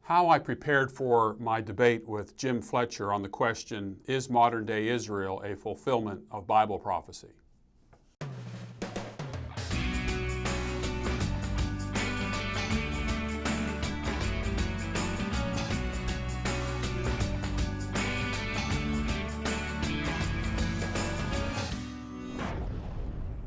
How I prepared for my debate with Jim Fletcher on the question, is modern-day Israel a fulfillment of Bible prophecy?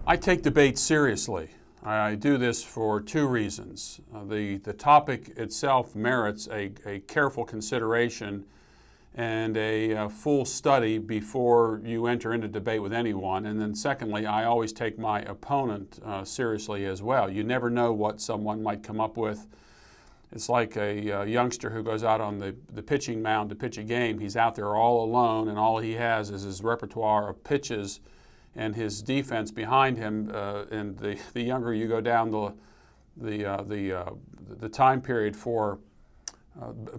I take debate seriously. I do this for two reasons. The topic itself merits a careful consideration and a full study before you enter into debate with anyone. And then secondly, I always take my opponent seriously as well. You never know what someone might come up with. It's like a youngster who goes out on the pitching mound to pitch a game. He's out there all alone, and all he has is his repertoire of pitches and his defense behind him. And the younger you go down the time period for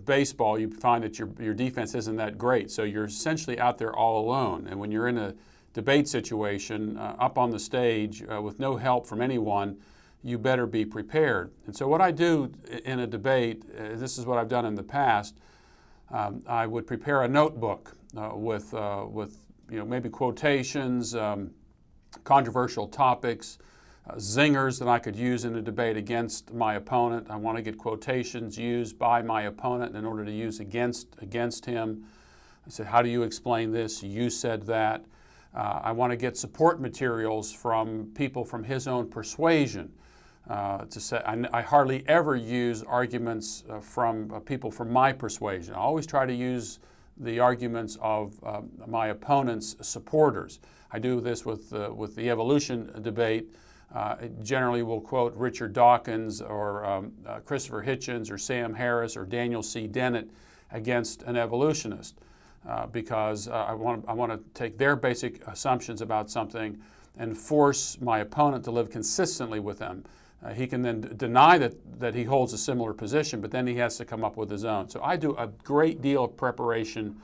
baseball, you find that your defense isn't that great. So you're essentially out there all alone. And when you're in a debate situation up on the stage with no help from anyone, you better be prepared. And so what I do in a debate, this is what I've done in the past, I would prepare a notebook with maybe quotations, controversial topics, zingers that I could use in a debate against my opponent. I want to get quotations used by my opponent in order to use against him. I said, how do you explain this? You said that. I want to get support materials from people from his own persuasion. I hardly ever use arguments from people from my persuasion. I always try to use the arguments of my opponent's supporters. I do this with the evolution debate. Generally will quote Richard Dawkins or Christopher Hitchens or Sam Harris or Daniel C. Dennett against an evolutionist because I want to take their basic assumptions about something and force my opponent to live consistently with them. He can then deny that he holds a similar position, but then he has to come up with his own. So I do a great deal of preparation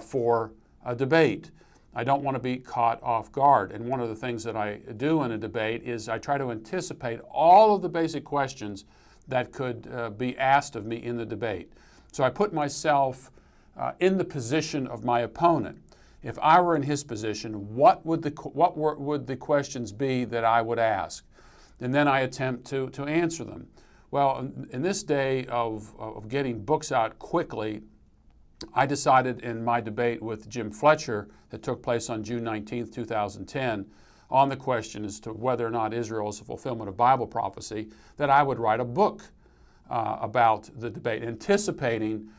for a debate. I don't want to be caught off guard. And one of the things that I do in a debate is I try to anticipate all of the basic questions that could be asked of me in the debate. So I put myself in the position of my opponent. If I were in his position, what would the questions be that I would ask? And then I attempt to answer them. Well, in this day of getting books out quickly, I decided in my debate with Jim Fletcher that took place on June 19th, 2010, on the question as to whether or not Israel is a fulfillment of Bible prophecy, that I would write a book about the debate, anticipating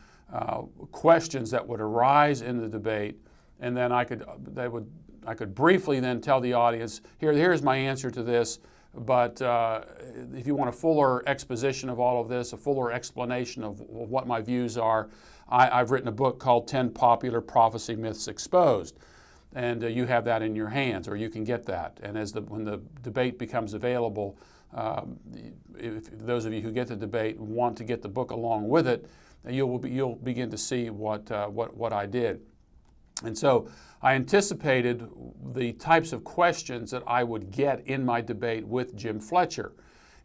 questions that would arise in the debate, and then I could briefly then tell the audience, here's my answer to this. But if you want a fuller exposition of all of this, a fuller explanation of what my views are, I've written a book called 10 Popular Prophecy Myths Exposed. And you have that in your hands, or you can get that. And when the debate becomes available, if those of you who get the debate want to get the book along with it, you'll begin to see what I did. And so I anticipated the types of questions that I would get in my debate with Jim Fletcher,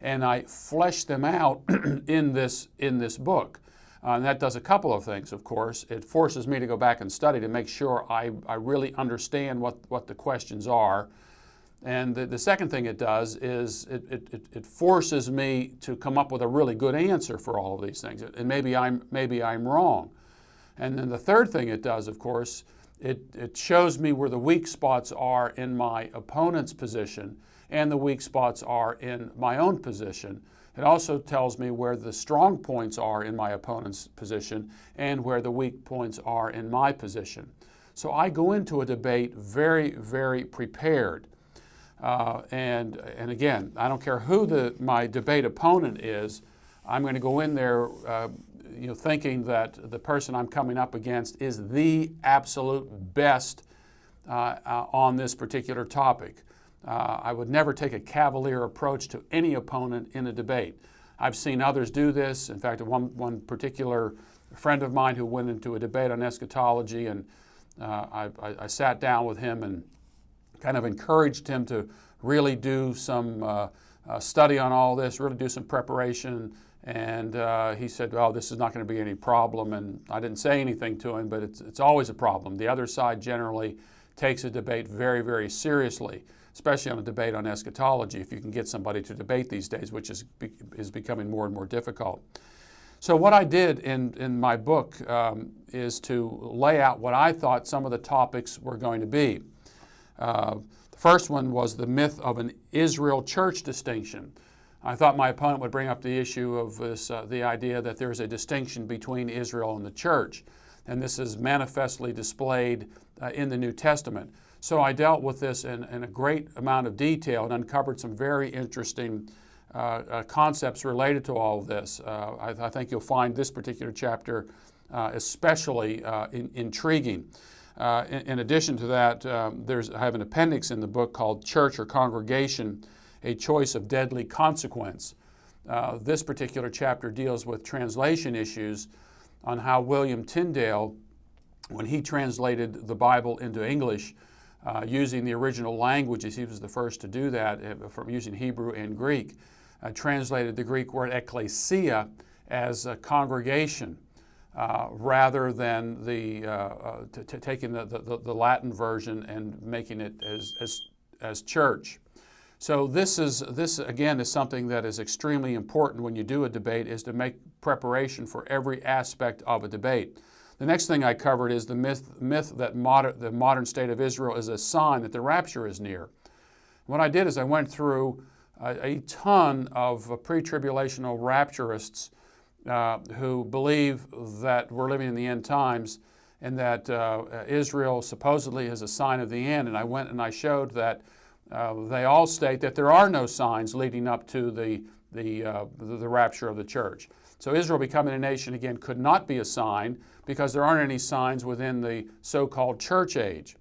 and I fleshed them out in this book. And that does a couple of things, of course. It forces me to go back and study to make sure I really understand what the questions are. And the second thing it does is it forces me to come up with a really good answer for all of these things. And maybe I'm wrong. And then the third thing it does, of course, it shows me where the weak spots are in my opponent's position and the weak spots are in my own position. It also tells me where the strong points are in my opponent's position and where the weak points are in my position. So I go into a debate very, very prepared. And again, I don't care who my debate opponent is, I'm going to go in there thinking that the person I'm coming up against is the absolute best on this particular topic. I would never take a cavalier approach to any opponent in a debate. I've seen others do this. In fact, one particular friend of mine who went into a debate on eschatology, and I sat down with him and kind of encouraged him to really do some study on all this, really do some preparation. And he said, well, this is not going to be any problem. And I didn't say anything to him, but it's always a problem. The other side generally takes a debate very, very seriously, especially on a debate on eschatology, if you can get somebody to debate these days, which is becoming more and more difficult. So what I did in my book is to lay out what I thought some of the topics were going to be. The first one was the myth of an Israel church distinction. I thought my opponent would bring up the issue of the idea that there's a distinction between Israel and the church, and this is manifestly displayed in the New Testament. So I dealt with this in a great amount of detail and uncovered some very interesting concepts related to all of this. I think you'll find this particular chapter especially intriguing. In addition to that, I have an appendix in the book called Church or Congregation, a Choice of Deadly Consequence. This particular chapter deals with translation issues on how William Tyndale, when he translated the Bible into English, using the original languages, he was the first to do that from using Hebrew and Greek, translated the Greek word ecclesia as a congregation, rather than taking the Latin version and making it as church. So this again is something that is extremely important when you do a debate, is to make preparation for every aspect of a debate. The next thing I covered is the myth that the modern state of Israel is a sign that the rapture is near. What I did is I went through a ton of pre-tribulational rapturists who believe that we're living in the end times and that Israel supposedly is a sign of the end. And I went and I showed that they all state that there are no signs leading up to the rapture of the church. So Israel becoming a nation again could not be a sign because there aren't any signs within the so-called church age.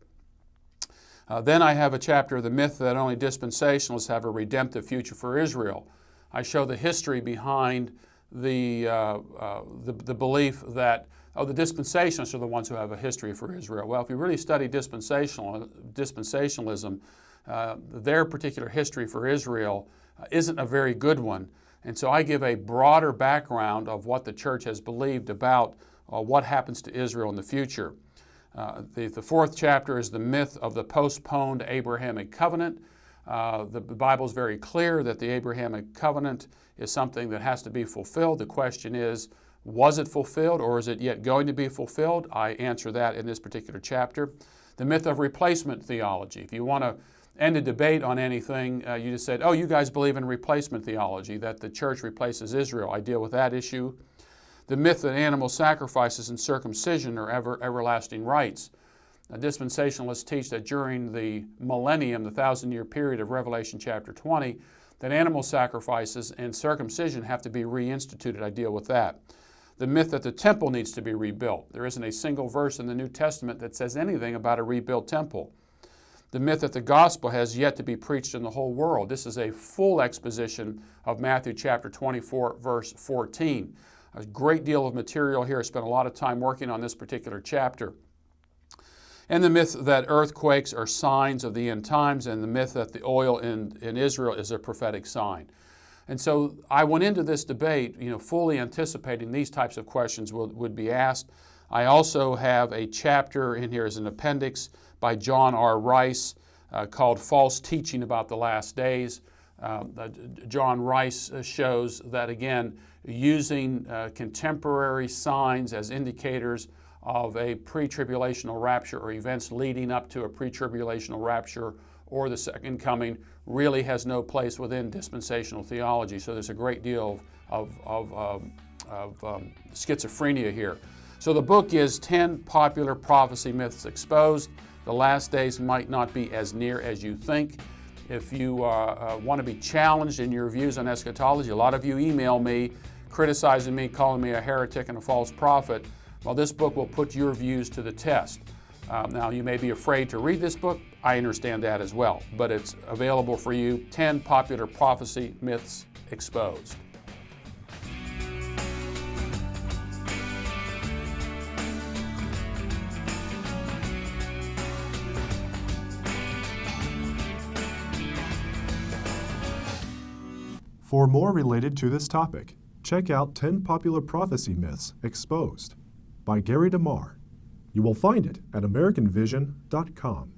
Then I have a chapter, the myth that only dispensationalists have a redemptive future for Israel. I show the history behind the belief that the dispensationalists are the ones who have a history for Israel. Well, if you really study dispensationalism, their particular history for Israel isn't a very good one. And so I give a broader background of what the church has believed about what happens to Israel in the future. The fourth chapter is the myth of the postponed Abrahamic covenant. The Bible is very clear that the Abrahamic covenant is something that has to be fulfilled. The question is, was it fulfilled or is it yet going to be fulfilled? I answer that in this particular chapter. The myth of replacement theology. If you want to end a debate on anything, you just said, oh, you guys believe in replacement theology, that the church replaces Israel. I deal with that issue. The myth that animal sacrifices and circumcision are everlasting rights. Dispensationalists teach that during the millennium, the 1,000-year period of Revelation chapter 20, that animal sacrifices and circumcision have to be reinstituted. I deal with that. The myth that the temple needs to be rebuilt. There isn't a single verse in the New Testament that says anything about a rebuilt temple. The myth that the gospel has yet to be preached in the whole world. This is a full exposition of Matthew chapter 24, verse 14. A great deal of material here. I spent a lot of time working on this particular chapter. And the myth that earthquakes are signs of the end times, and the myth that the oil in Israel is a prophetic sign. And so I went into this debate, fully anticipating these types of questions would be asked. I also have a chapter in here as an appendix by John R. Rice called False Teaching About the Last Days. John Rice shows that, again, using contemporary signs as indicators of a pre-tribulational rapture or events leading up to a pre-tribulational rapture or the second coming really has no place within dispensational theology. So there's a great deal of schizophrenia here. So the book is 10 Popular Prophecy Myths Exposed. The last days might not be as near as you think. If you want to be challenged in your views on eschatology, a lot of you email me criticizing me, calling me a heretic and a false prophet. Well, this book will put your views to the test. Now, you may be afraid to read this book. I understand that as well. But it's available for you, 10 Popular Prophecy Myths Exposed. For more related to this topic, check out 10 Popular Prophecy Myths Exposed by Gary DeMar. You will find it at AmericanVision.com.